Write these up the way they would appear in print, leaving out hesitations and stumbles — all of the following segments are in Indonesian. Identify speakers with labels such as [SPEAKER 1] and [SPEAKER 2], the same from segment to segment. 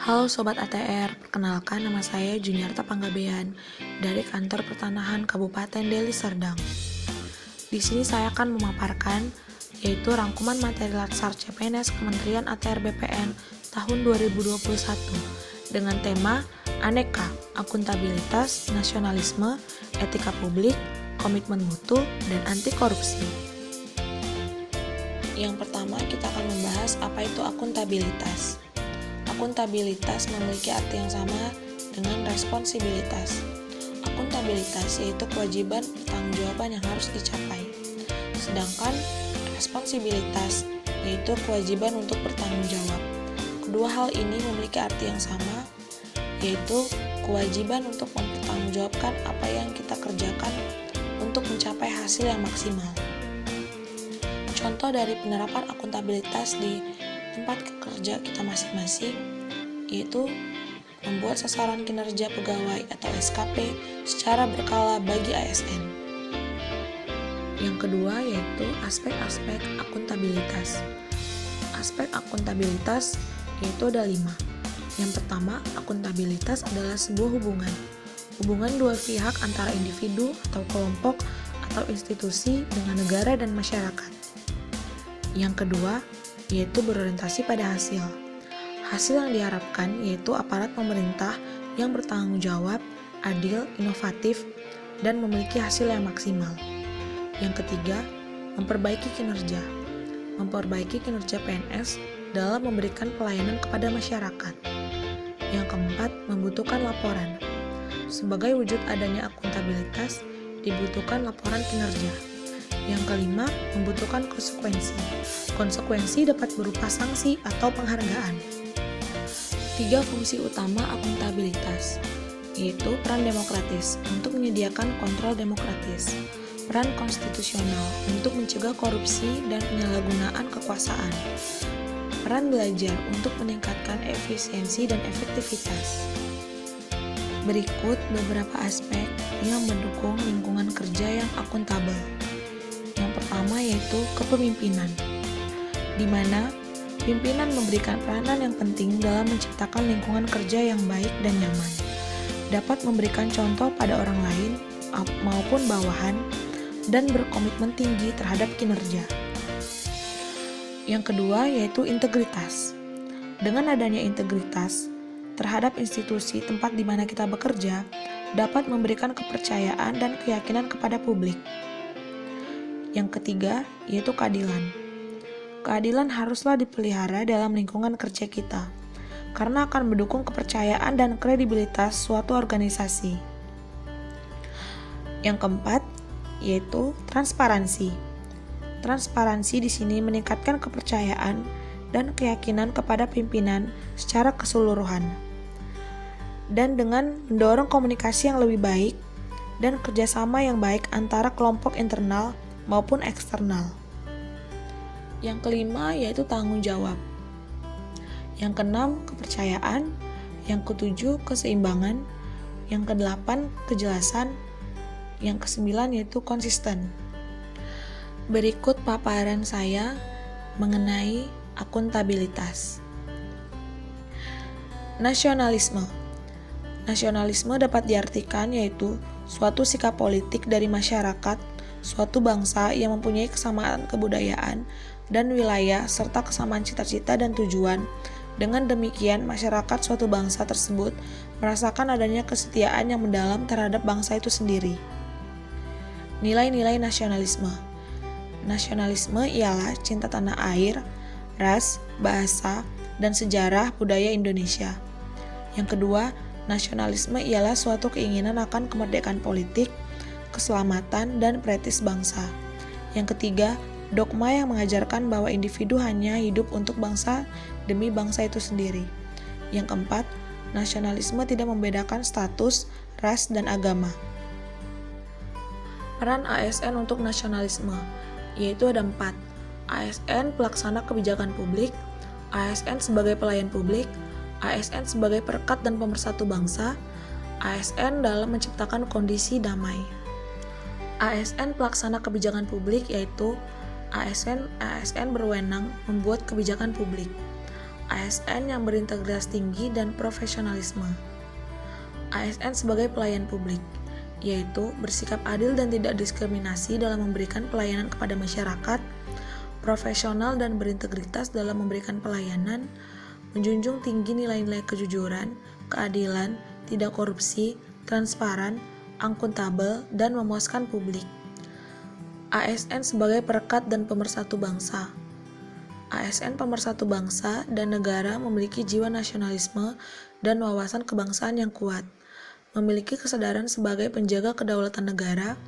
[SPEAKER 1] Halo Sobat ATR, perkenalkan nama saya Juniarta Panggabean dari Kantor Pertanahan Kabupaten Deli Serdang. Di sini saya akan memaparkan yaitu rangkuman materi Latsar CPNS Kementerian ATR BPN tahun 2021 dengan tema Aneka, Akuntabilitas, Nasionalisme, Etika Publik, Komitmen Mutu, dan Anti Korupsi. Yang pertama, kita akan membahas apa itu akuntabilitas. Akuntabilitas memiliki arti yang sama dengan responsibilitas. Akuntabilitas yaitu kewajiban pertanggungjawaban yang harus dicapai. Sedangkan responsibilitas yaitu kewajiban untuk bertanggung jawab. Kedua hal ini memiliki arti yang sama, yaitu kewajiban untuk mempertanggungjawabkan apa yang kita kerjakan untuk mencapai hasil yang maksimal. Contoh dari penerapan akuntabilitas di tempat kerja kita masing-masing yaitu membuat sasaran kinerja pegawai atau SKP secara berkala bagi ASN. Yang kedua yaitu aspek-aspek akuntabilitas. Aspek akuntabilitas yaitu ada 5. Yang pertama, akuntabilitas adalah sebuah hubungan dua pihak antara individu atau kelompok atau institusi dengan negara dan masyarakat. Yang kedua, yaitu berorientasi pada hasil. Hasil yang diharapkan yaitu aparat pemerintah yang bertanggung jawab, adil, inovatif, dan memiliki hasil yang maksimal. Yang ketiga, memperbaiki kinerja. Memperbaiki kinerja PNS dalam memberikan pelayanan kepada masyarakat. Yang keempat, membutuhkan laporan. Sebagai wujud adanya akuntabilitas, dibutuhkan laporan kinerja. Yang kelima, membutuhkan konsekuensi. Konsekuensi dapat berupa sanksi atau penghargaan. 3 fungsi utama akuntabilitas, yaitu peran demokratis untuk menyediakan kontrol demokratis, peran konstitusional untuk mencegah korupsi dan penyalahgunaan kekuasaan, peran belajar untuk meningkatkan efisiensi dan efektivitas. Berikut beberapa aspek yang mendukung lingkungan kerja yang akuntabel. Yang pertama yaitu kepemimpinan, di mana pimpinan memberikan peranan yang penting dalam menciptakan lingkungan kerja yang baik dan nyaman, dapat memberikan contoh pada orang lain maupun bawahan, dan berkomitmen tinggi terhadap kinerja. Yang kedua yaitu integritas. Dengan adanya integritas terhadap institusi tempat di mana kita bekerja, dapat memberikan kepercayaan dan keyakinan kepada publik. Yang ketiga yaitu keadilan. Keadilan haruslah dipelihara dalam lingkungan kerja kita, karena akan mendukung kepercayaan dan kredibilitas suatu organisasi. Yang keempat yaitu transparansi. Transparansi di sini meningkatkan kepercayaan dan keyakinan kepada pimpinan secara keseluruhan, dan dengan mendorong komunikasi yang lebih baik dan kerjasama yang baik antara kelompok internal maupun eksternal. Yang kelima yaitu tanggung jawab. Yang keenam kepercayaan. Yang ketujuh keseimbangan. Yang kedelapan kejelasan. Yang kesembilan yaitu konsisten. Berikut paparan saya mengenai akuntabilitas. Nasionalisme. Nasionalisme dapat diartikan yaitu suatu sikap politik dari masyarakat suatu bangsa yang mempunyai kesamaan kebudayaan dan wilayah serta kesamaan cita-cita dan tujuan. Dengan demikian, masyarakat suatu bangsa tersebut merasakan adanya kesetiaan yang mendalam terhadap bangsa itu sendiri. Nilai-nilai nasionalisme. Nasionalisme ialah cinta tanah air, ras, bahasa, dan sejarah budaya Indonesia. Yang kedua, nasionalisme ialah suatu keinginan akan kemerdekaan politik, keselamatan, dan pretis bangsa. Yang ketiga, dogma yang mengajarkan bahwa individu hanya hidup untuk bangsa demi bangsa itu sendiri. Yang keempat, nasionalisme tidak membedakan status, ras, dan agama. Peran ASN untuk nasionalisme, yaitu ada 4. ASN pelaksana kebijakan publik, ASN sebagai pelayan publik, ASN sebagai perekat dan pemersatu bangsa, ASN dalam menciptakan kondisi damai. ASN pelaksana kebijakan publik yaitu ASN berwenang membuat kebijakan publik. ASN yang berintegritas tinggi dan profesionalisme. ASN sebagai pelayan publik, yaitu bersikap adil dan tidak diskriminasi dalam memberikan pelayanan kepada masyarakat, profesional dan berintegritas dalam memberikan pelayanan, menjunjung tinggi nilai-nilai kejujuran, keadilan, tidak korupsi, transparan, akuntabel, dan memuaskan publik. ASN sebagai perekat dan pemersatu bangsa. ASN pemersatu bangsa dan negara memiliki jiwa nasionalisme dan wawasan kebangsaan yang kuat, memiliki kesadaran sebagai penjaga kedaulatan negara,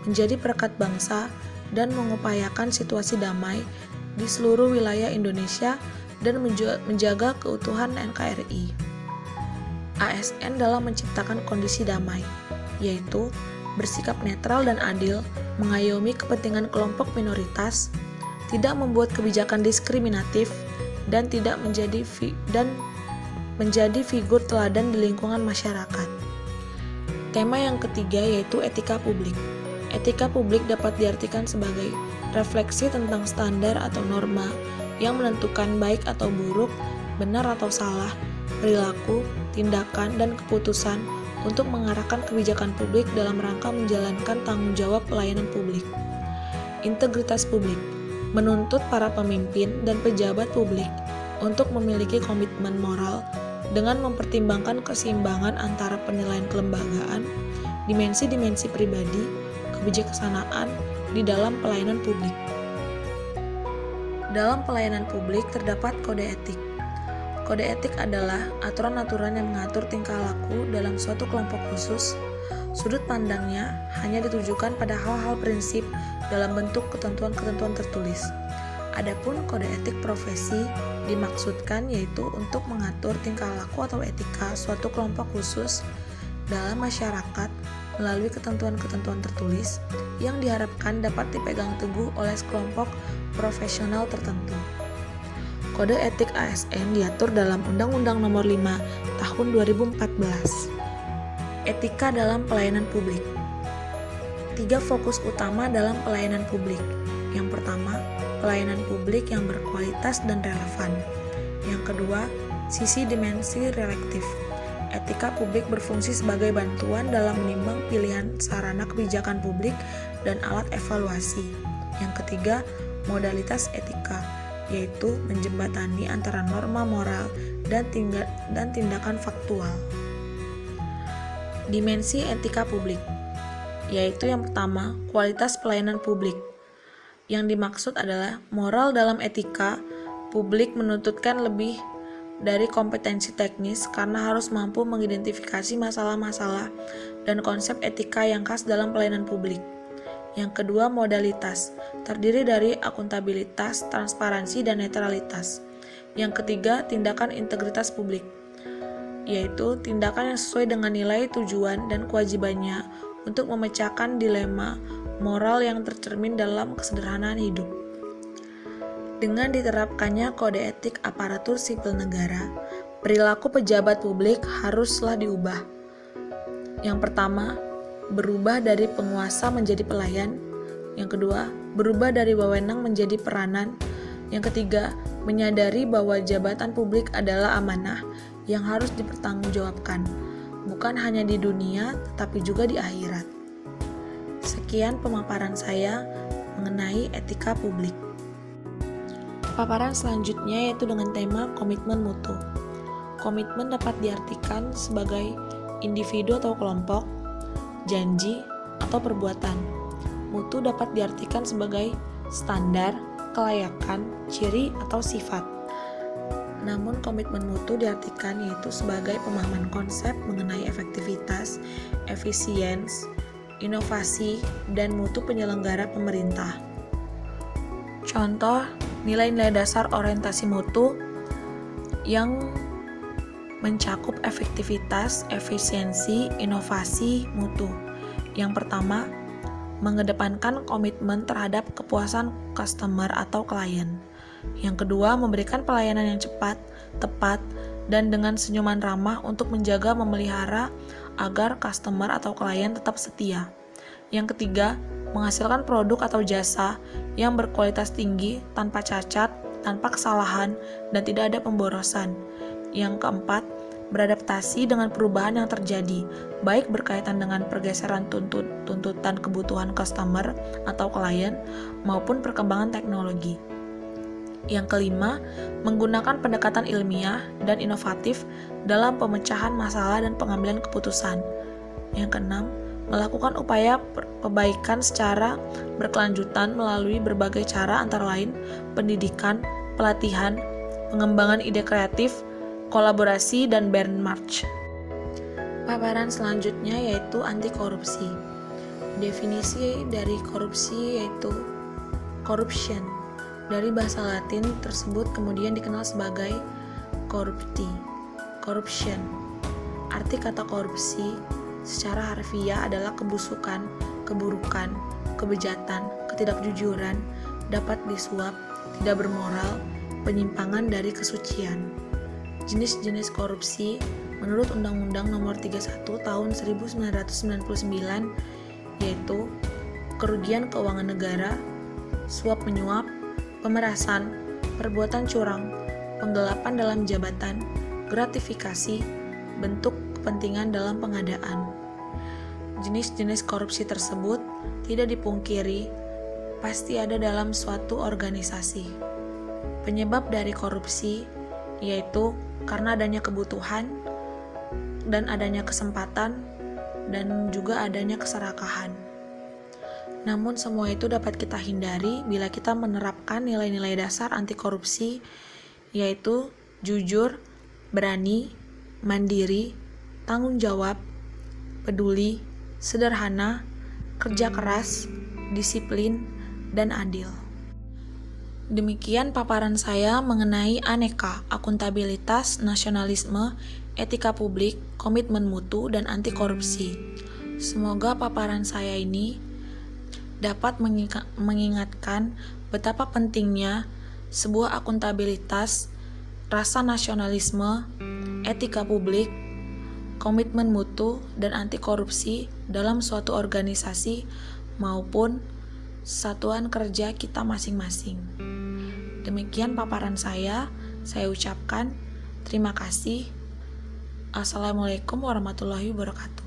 [SPEAKER 1] menjadi perekat bangsa, dan mengupayakan situasi damai di seluruh wilayah Indonesia dan menjaga keutuhan NKRI. ASN dalam menciptakan kondisi damai, yaitu bersikap netral dan adil, mengayomi kepentingan kelompok minoritas, tidak membuat kebijakan diskriminatif, dan tidak menjadi figur teladan di lingkungan masyarakat. Tema yang ketiga yaitu etika publik. Etika publik dapat diartikan sebagai refleksi tentang standar atau norma yang menentukan baik atau buruk, benar atau salah, perilaku, tindakan, dan keputusan untuk mengarahkan kebijakan publik dalam rangka menjalankan tanggung jawab pelayanan publik. Integritas publik menuntut para pemimpin dan pejabat publik untuk memiliki komitmen moral dengan mempertimbangkan keseimbangan antara penilaian kelembagaan, dimensi-dimensi pribadi, kebijaksanaan di dalam pelayanan publik. Dalam pelayanan publik terdapat kode etik. Kode etik adalah aturan-aturan yang mengatur tingkah laku dalam suatu kelompok khusus. Sudut pandangnya hanya ditujukan pada hal-hal prinsip dalam bentuk ketentuan-ketentuan tertulis. Adapun kode etik profesi dimaksudkan yaitu untuk mengatur tingkah laku atau etika suatu kelompok khusus dalam masyarakat melalui ketentuan-ketentuan tertulis yang diharapkan dapat dipegang teguh oleh sekelompok profesional tertentu. Kode etik ASN diatur dalam Undang-Undang Nomor 5 Tahun 2014. Etika dalam pelayanan publik. 3 fokus utama dalam pelayanan publik. Yang pertama, pelayanan publik yang berkualitas dan relevan. Yang kedua, sisi dimensi relektif. Etika publik berfungsi sebagai bantuan dalam menimbang pilihan sarana kebijakan publik dan alat evaluasi. Yang ketiga, modalitas etika, yaitu menjembatani antara norma moral dan tindakan faktual. Dimensi etika publik, yaitu yang pertama, kualitas pelayanan publik. Yang dimaksud adalah moral dalam etika publik menuntutkan lebih dari kompetensi teknis karena harus mampu mengidentifikasi masalah-masalah dan konsep etika yang khas dalam pelayanan publik. Yang kedua, modalitas, terdiri dari akuntabilitas, transparansi, dan netralitas. Yang ketiga, tindakan integritas publik, yaitu tindakan yang sesuai dengan nilai, tujuan, dan kewajibannya untuk memecahkan dilema moral yang tercermin dalam kesederhanaan hidup. Dengan diterapkannya kode etik aparatur sipil negara, perilaku pejabat publik haruslah diubah. Yang pertama, berubah dari penguasa menjadi pelayan. Yang kedua, berubah dari wewenang menjadi peranan. Yang ketiga, menyadari bahwa jabatan publik adalah amanah yang harus dipertanggungjawabkan, bukan hanya di dunia, tetapi juga di akhirat. Sekian pemaparan saya mengenai etika publik. Paparan selanjutnya yaitu dengan tema komitmen mutu. Komitmen dapat diartikan sebagai individu atau kelompok, janji, atau perbuatan. Mutu dapat diartikan sebagai standar, kelayakan, ciri, atau sifat. Namun komitmen mutu diartikan yaitu sebagai pemahaman konsep mengenai efektivitas, efisiensi, inovasi, dan mutu penyelenggara pemerintah. Contoh, nilai-nilai dasar orientasi mutu yang mencakup efektivitas, efisiensi, inovasi, mutu. Yang pertama, mengedepankan komitmen terhadap kepuasan customer atau klien. Yang kedua, memberikan pelayanan yang cepat, tepat, dan dengan senyuman ramah untuk menjaga memelihara agar customer atau klien tetap setia. Yang ketiga, menghasilkan produk atau jasa yang berkualitas tinggi tanpa cacat, tanpa kesalahan dan tidak ada pemborosan. Yang keempat, beradaptasi dengan perubahan yang terjadi, baik berkaitan dengan pergeseran tuntutan kebutuhan customer atau klien maupun perkembangan teknologi. Yang kelima, menggunakan pendekatan ilmiah dan inovatif dalam pemecahan masalah dan pengambilan keputusan. Yang keenam, melakukan upaya perbaikan secara berkelanjutan melalui berbagai cara antara lain pendidikan, pelatihan, pengembangan ide kreatif, kolaborasi, dan benchmark. Paparan selanjutnya yaitu anti korupsi. Definisi dari korupsi yaitu corruption. Dari bahasa Latin tersebut kemudian dikenal sebagai corruption. Arti kata korupsi secara harfiah adalah kebusukan, keburukan, kebejatan, ketidakjujuran, dapat disuap, tidak bermoral, penyimpangan dari kesucian. Jenis-jenis korupsi menurut Undang-Undang Nomor 31 Tahun 1999 yaitu kerugian keuangan negara, suap menyuap, pemerasan, perbuatan curang, penggelapan dalam jabatan, gratifikasi, bentuk kepentingan dalam pengadaan. Jenis-jenis korupsi tersebut tidak dipungkiri pasti ada dalam suatu organisasi. Penyebab dari korupsi yaitu karena adanya kebutuhan dan adanya kesempatan dan juga adanya keserakahan. Namun semua itu dapat kita hindari bila kita menerapkan nilai-nilai dasar anti korupsi yaitu jujur, berani, mandiri, tanggung jawab, peduli, sederhana, kerja keras, disiplin, dan adil. Demikian paparan saya mengenai aneka, akuntabilitas, nasionalisme, etika publik, komitmen mutu, dan anti korupsi. Semoga paparan saya ini dapat mengingatkan betapa pentingnya sebuah akuntabilitas, rasa nasionalisme, etika publik, komitmen mutu, dan anti korupsi dalam suatu organisasi maupun satuan kerja kita masing-masing. Demikian paparan saya ucapkan terima kasih. Assalamualaikum warahmatullahi wabarakatuh.